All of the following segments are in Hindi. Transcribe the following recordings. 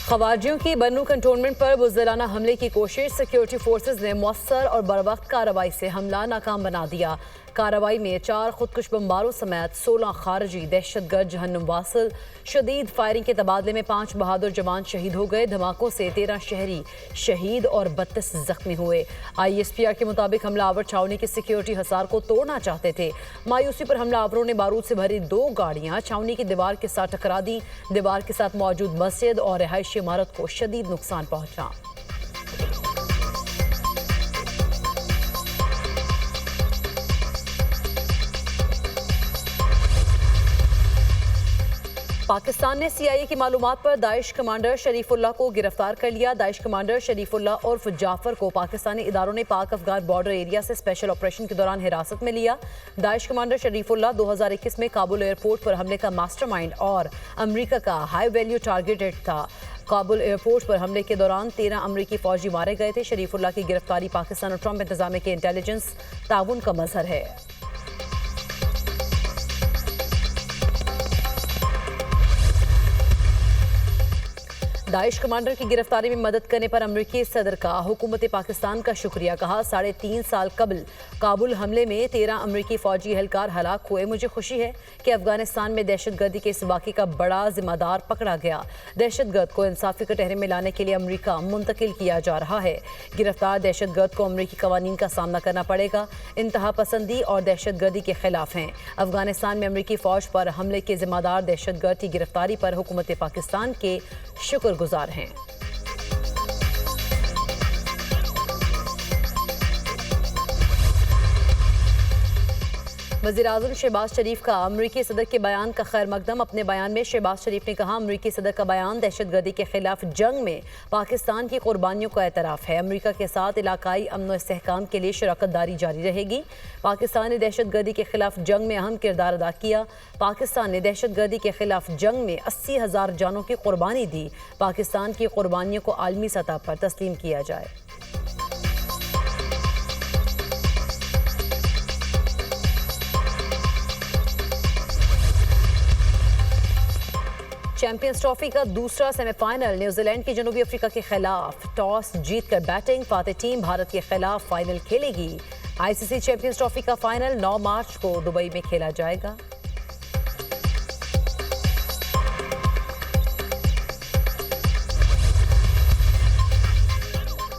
खवाजियों की बन्नू कंटोनमेंट पर बुज़दिलाना हमले की कोशिश, सिक्योरिटी फोर्सेज ने मौसर और बरवक्त कार्रवाई से हमला नाकाम बना दिया। कार्रवाई में 4 खुदकुश बमबारों समेत 16 खारजी दहशतगर्द जहन्नुम वासिल। शदीद फायरिंग के तबादले में 5 बहादुर जवान शहीद हो गए। धमाकों से 13 शहरी शहीद और 32 जख्मी हुए। ISPR के मुताबिक हमलावर छावनी की सिक्योरिटी हसार को तोड़ना चाहते थे। मायूसी पर हमलावरों ने बारूद से भरी 2 गाड़ियां छावनी की दीवार के साथ टकरा दी। दीवार के साथ मौजूद मस्जिद और रिहायशी इमारत को शदीद नुकसान पहुंचा। पाकिस्तान ने CIA की मालूमात पर दाइश कमांडर शरीफुल्लाह को गिरफ्तार कर लिया। दाइश कमांडर शरीफुल्लाह उर्फ जाफर को पाकिस्तानी इदारों ने पाक अफगान बॉर्डर एरिया से स्पेशल ऑपरेशन के दौरान हिरासत में लिया। दाइश कमांडर शरीफुल्लाह 2021 में काबुल एयरपोर्ट पर हमले का मास्टरमाइंड और अमरीका का हाई वैल्यू टारगेटेड था। काबुल एयरपोर्ट पर हमले के दौरान 13 अमरीकी फौजी मारे गए थे। शरीफुल्लाह की गिरफ्तारी पाकिस्तान और ट्रंप इंतजामिया के इंटेलिजेंस ताउन का मजहर है। दाइश कमांडर की गिरफ्तारी में मदद करने पर अमरीकी सदर का हुकूमत पाकिस्तान का शुक्रिया कहा। 3.5 साल कबल काबुल हमले में 13 अमरीकी फौजी एहलकार हलाक हुए। मुझे खुशी है कि अफगानिस्तान में दहशतगर्दी के इस वाक़े का बड़ा जिम्मेदार पकड़ा गया। दहशतगर्द को इंसाफी कटहरे में लाने के लिए अमरीका मुंतकिल किया जा रहा है। गिरफ्तार दहशतगर्द को अमरीकी कवानीन का सामना करना पड़ेगा। इंतहा पसंदी और दहशतगर्दी के खिलाफ हैं। अफगानिस्तान में अमरीकी फौज पर हमले के जिम्मेदार दहशतगर्द की गिरफ्तारी पर हुकूमत पाकिस्तान के शुक्रगुजार हैं। वज़ीर-ए-आज़म शहबाज शरीफ का अमरीकी सदर के बयान का खैर मकदम। अपने बयान में शहबाज शरीफ ने कहा, अमरीकी सदर का बयान दहशतगर्दी के खिलाफ जंग में पाकिस्तान की कुर्बानियों का एतराफ़ है। अमरीका के साथ इलाकाई अमन व इस्तेहकाम के लिए शराकत दारी जारी रहेगी। पाकिस्तान ने दहशतगर्दी के खिलाफ जंग में अहम किरदार अदा किया। पाकिस्तान ने दहशतगर्दी के खिलाफ जंग में 80,000 जानों की कुर्बानी दी। पाकिस्तान की कुर्बानियों को आलमी सतह पर तस्लीम किया जाए। चैंपियंस ट्रॉफी का दूसरा सेमीफाइनल न्यूजीलैंड की जनूबी अफ्रीका के खिलाफ टॉस जीतकर बैटिंग फातेह टीम भारत के खिलाफ फाइनल खेलेगी। ICC चैंपियंस ट्रॉफी का फाइनल 9 मार्च को दुबई में खेला जाएगा।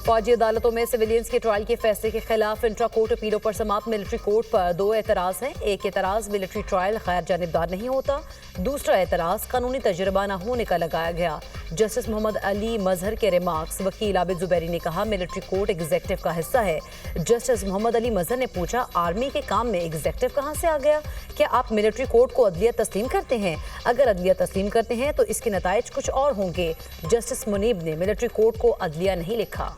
फौजी अदालतों में सिविलियंस के ट्रायल के फैसले के खिलाफ इंट्रा कोर्ट अपीलों पर समाप्त। मिलिट्री कोर्ट पर 2 एतराज़ हैं। एक एतराज़ मिलिट्री ट्रायल गैर जानिबदार नहीं होता। दूसरा एतराज़ कानूनी तजुर्बा न होने का लगाया गया। जस्टिस मोहम्मद अली मजहर के रिमार्क्स। वकील आबिद जुबैरी ने कहा, मिलिट्री कोर्ट एग्जीक्यूटिव का हिस्सा है। जस्टिस मोहम्मद अली मजहर ने पूछा, आर्मी के काम में एग्जीक्यूटिव कहाँ से आ गया? क्या आप मिलिट्री कोर्ट को अदलिया तस्लीम करते हैं? अगर अदलिया तस्लीम करते हैं तो इसके नताइज कुछ और होंगे। जस्टिस मुनीब ने मिलिट्री कोर्ट को अदलिया नहीं लिखा।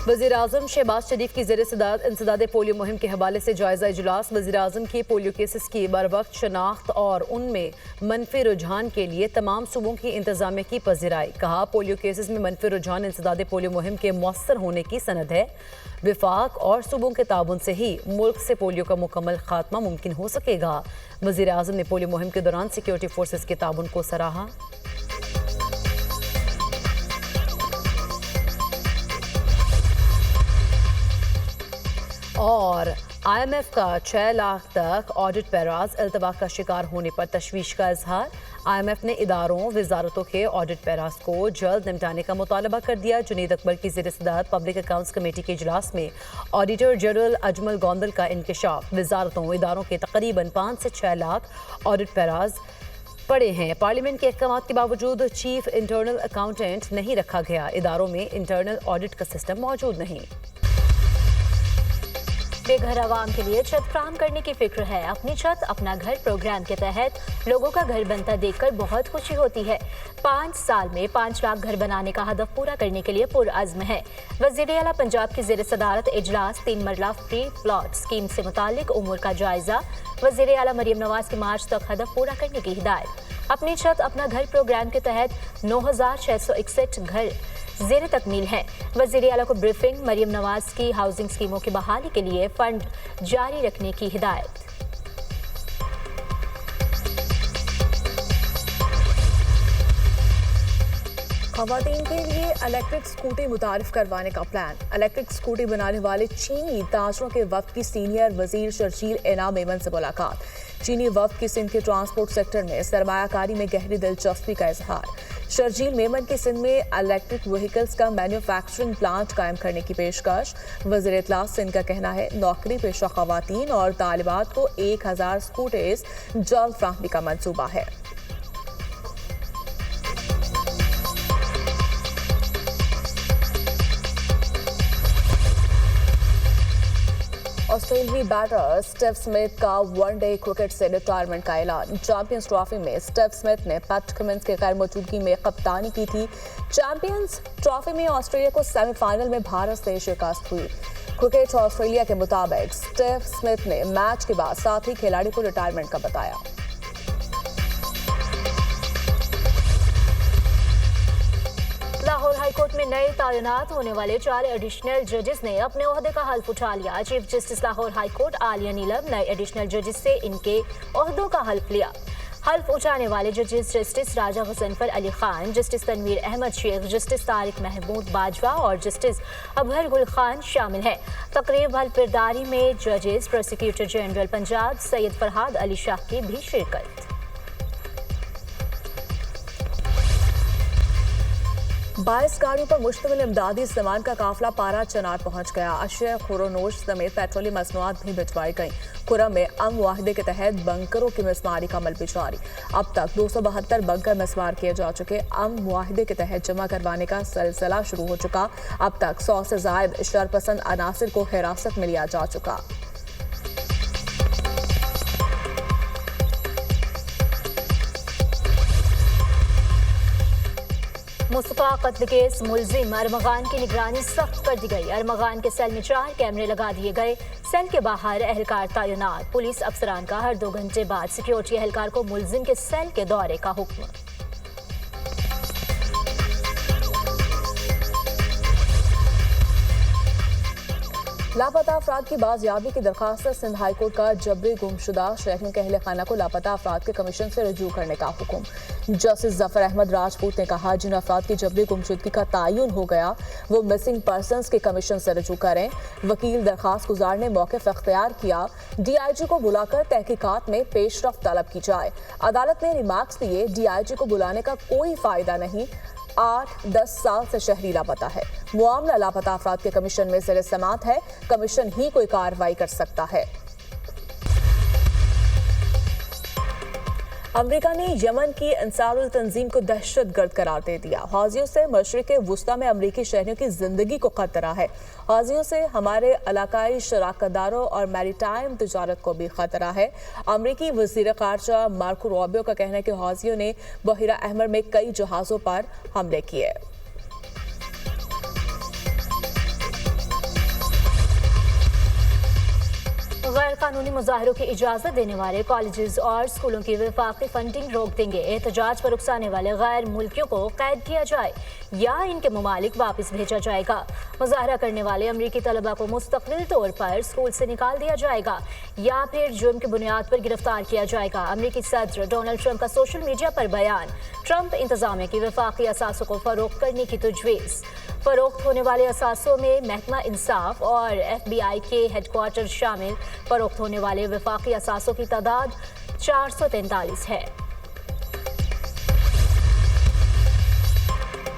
वज़ीर-ए-आज़म शहबाज शरीफ की ज़ेर-ए-सदारत इंसदादे पोलियो मुहिम के हवाले से जायज़ा इजलास। वज़ीर-ए-आज़म की पोलियो केसेस की बरवक्त शनाख्त और उनमें मनफी रुझान के लिए तमाम सूबों की इंतजामिया की पज़ीराई। कहा, पोलियो केसेस में मनफी रुझान इंसदादे पोलियो मुहिम के मौसर होने की सनद है। विफाक और सूबों के ताउन से ही मुल्क से पोलियो का मुकम्मल खात्मा मुमकिन हो सकेगा। वज़ीर-ए-आज़म ने पोलियो मुहिम के दौरान सिक्योरिटी फोर्सेज के ताउन को सराहा। और IMF का 6 लाख तक ऑडिट पैराज अल्तवा का शिकार होने पर तशवीश का इजहार। IMF ने इदारों वजारतों के ऑडिट पैराज को जल्द निपटाने का मुतालबा कर दिया। जुनेद अकबर की ज़ेर-ए-सदारत पब्लिक अकाउंट्स कमेटी के इजलास में ऑडिटर जनरल अजमल गोंदल का इंकशाफ। वजारतों इदारों के तकरीबन 5 से 6 लाख ऑडिट पैराज पड़े हैं। पार्लियामेंट के अहकाम के बावजूद चीफ इंटरनल अकाउंटेंट नहीं रखा गया। इदारों में इंटरनल ऑडिट का सिस्टम मौजूद नहीं। बेघर आवाम के लिए छत फराहम करने की फिक्र है। अपनी छत अपना घर प्रोग्राम के तहत लोगों का घर बनता देखकर बहुत खुशी होती है। 5 साल में 5 लाख घर बनाने का हदफ पूरा करने के लिए पुरअज़्म है। वज़ीर-ए-आला पंजाब की ज़ेर-ए-सदारत इजलास 3 मरला फ्री प्लॉट स्कीम से मुतालिक उमूर का जायजा। वज़ीर-ए-आला मरियम नवाज की मार्च तक हदफ पूरा करने की हिदायत। अपनी छत अपना घर प्रोग्राम के तहत 9,661 घर ज़ेर तकमील हैं। वज़ीर आला को ब्रीफिंग, मरियम नवाज की हाउसिंग स्कीमों की बहाली के लिए फंड जारी रखने की हिदायत। खवातीन के लिए इलेक्ट्रिक स्कूटी मुतारिफ करवाने का प्लान। इलेक्ट्रिक स्कूटी बनाने वाले चीनी ताजरों के वक्त की सीनियर वजीर शर्जील एना मेमन से मुलाकात। चीनी वक्त की सिंध के ट्रांसपोर्ट सेक्टर में सरमायाकारी में गहरी दिलचस्पी का इजहार। शर्जील मेमन की सिंध में इलेक्ट्रिक व्हीकल्स का मैन्युफैक्चरिंग प्लांट कायम करने की पेशकश। वज़ीर इत्तलात सिंध का कहना है नौकरी पेशा खवातीन और तालिबात को 1000 स्कूटीज जल्द फराहमी का मंसूबा है। ऑस्ट्रेलियाई बैटर स्टीव स्मिथ का वनडे क्रिकेट से रिटायरमेंट का ऐलान। चैंपियंस ट्रॉफी में स्टीव स्मिथ ने पैट कमिंस की गैर मौजूदगी में कप्तानी की थी। चैंपियंस ट्रॉफी में ऑस्ट्रेलिया को सेमीफाइनल में भारत से शिकस्त हुई। क्रिकेट ऑस्ट्रेलिया के मुताबिक स्टीव स्मिथ ने मैच के बाद साथी खिलाड़ी को रिटायरमेंट का बताया। लाहौर हाईकोर्ट में नए तैनात होने वाले 4 एडिशनल जजेस ने अपने ओहदे का हल्फ उठा लिया। Chief justice Lahore high court Aalia Neelam नए एडिशनल जजेस से इनके ओहदों का हल्फ लिया। हल्फ उठाने वाले जजेस जस्टिस राजा गजनफर अली खान, जस्टिस तनवीर अहमद शेख, जस्टिस तारिक महमूद बाजवा और जस्टिस अबहर गुल खान शामिल हैं। तकरीब हल्फबरदारी में जजेस प्रोसिक्यूटर जनरल पंजाब सैयद फरहाद अली शाह की भी शिरकत। 22 गाड़ियों पर मुश्तमिल इमदादी सामान का काफिला पारा चनार पहुंच गया। अशय खुरोनोश समेत पेट्रोलियम मसनूआत भी भिजवाई गई। खुरम में अम वाहिदे के तहत बंकरों की मिसमारी का अमल भी जारी। अब तक 272 बंकर मिसमार किए जा चुके। अम वाहिदे के तहत जमा करवाने का सिलसिला शुरू हो चुका। अब तक 100 से जायद शरपसंद अनासिर को हिरासत में लिया जा चुका। मुस्तफा कत्ल केस मुलजिम अरमगान की निगरानी सख्त कर दी गई। अरमगान के सेल में 4 कैमरे लगा दिए गए। सेल के बाहर एहलकार तैनात। पुलिस अफसरान का हर 2 घंटे बाद सिक्योरिटी एहलकार को मुलजिम के सेल के दौरे का हुक्म। लापता अफराद की बाजियाबी की दरखास्त सिंध हाईकोर्ट का जबरी गुमशुदा शहरियों के अहल खाना को लापता अफराद के कमीशन से रजू करने का हुक्म। जस्टिस जफर अहमद राजपूत ने कहा जिन अफराद की जबरी गुमशुदगी का तयन हो गया वो मिसिंग पर्सनस के कमीशन से रजू करें। वकील दरखास्त गुजार ने मौक़िफ़ इख्तियार किया। DIG को बुलाकर तहकीकात में पेशरफ्त तलब की जाए। अदालत ने रिमार्क्स दिए DIG को बुलाने का कोई फायदा नहीं। 8-10 साल से शहरी लापता है। मामला लापता अफराद के कमीशन में सिर समात है। कमीशन ही कोई कार्रवाई कर सकता है। अमेरिका ने यमन की अंसारुल तंजीम को दहशतगर्द करार दे दिया। हौजियों से मशरिक़ वुस्ता में अमरीकी शहरियों की जिंदगी को खतरा है। हौजियों से हमारे इलाकाई शराकतदारों और मैरीटाइम तिजारत को भी खतरा है। अमरीकी वज़ीर ख़ारजा मार्को रूबियो का कहना है कि हौजियों ने बहिरा अहमर में कई जहाज़ों पर हमले किए। गैर कानूनी मुजाहरों की इजाज़त देने वाले कॉलेजेस और स्कूलों की वफाकी फंडिंग रोक देंगे। एहतजाज पर उकसाने वाले गैर मुल्कियों को कैद किया जाए या इनके ममालिक वापस भेजा जाएगा। मुजाहरा करने वाले अमरीकी तलबा को मुस्तकिल तौर पर स्कूल से निकाल दिया जाएगा या फिर जुर्म की बुनियाद पर गिरफ्तार किया जाएगा। अमरीकी सदर डोनाल्ड ट्रंप का सोशल मीडिया पर बयान। ट्रंप इंतजामिया की वफाकी असासों को फरोख्त करने की तजवीज़। फरोख्त होने वाले असासों में महकमा इंसाफ और FBI के हेडक्वार्टर शामिल। फरोख्त होने वाले वफाकी असासों की तादाद 443 है।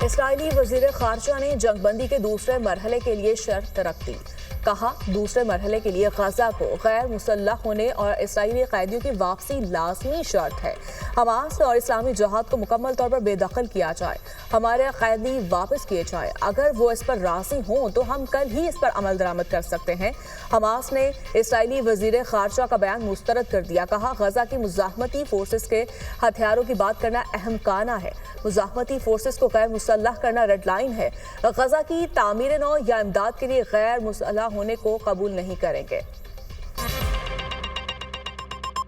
इस्राईली वज़ीर ख़ारजा ने जंगबंदी के दूसरे मरहले के लिए शर्त रख दी। कहा दूसरे मरहले के लिए गजा को गैर मुसल्लह होने और इस्राईली कैदियों की वापसी लाजमी शर्त है। हमास और इस्लामी जहाद को मुकम्मल तौर पर बेदखल किया जाए। हमारे कैदी वापस किए जाए। अगर वो इस पर राज़ी हों तो हम कल ही इस पर अमल दरामद कर सकते हैं। हमास ने इस्राईली वज़ीर ख़ारजा का बयान मुस्तरद कर दिया। कहा गजा की मुज़ाहमती फोर्सेस के हथियारों की बात करना अहमकाना है। मुज़ाहमती फोर्सेस को गैर मुसल्लह करना रेड लाइन है। गजा की तामीर नौ या इमदाद के लिए गैर मुसल्लह होने को कबूल नहीं करेंगे।